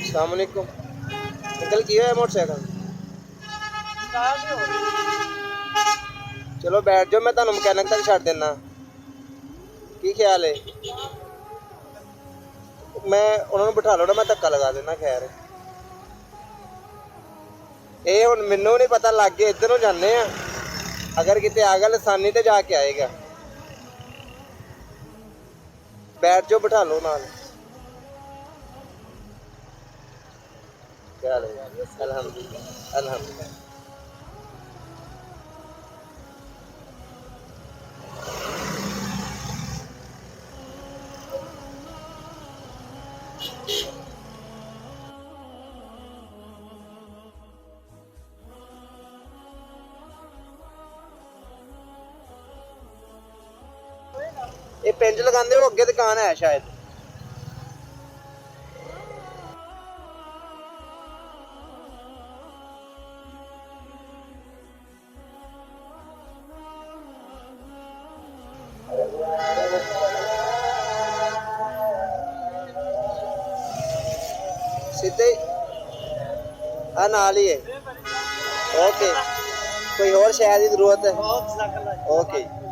सलामुअलैकुम uncle की है motorcycle चलो बैठ जाओ मैं तुहानू मकैनिक तक छड्ड देना की ख्याल है मैं उन्होंने बिठा लो ना मैं धक्का लगा देना खैर ये हुण मैनू नहीं पता लग गया इधर नूं जाने अगर किते आ गया लसानी तो जाके आएगा बैठ जाओ बिठा लो नाल क्या अल्हम्दुलिल्लाह अल्हम्दुलिल्लाह ये पिंज लगांदे हो अगे दुकान है शायद सीधे हाँ नाल ही है ओके कोई और शहर की जरूरत है ओके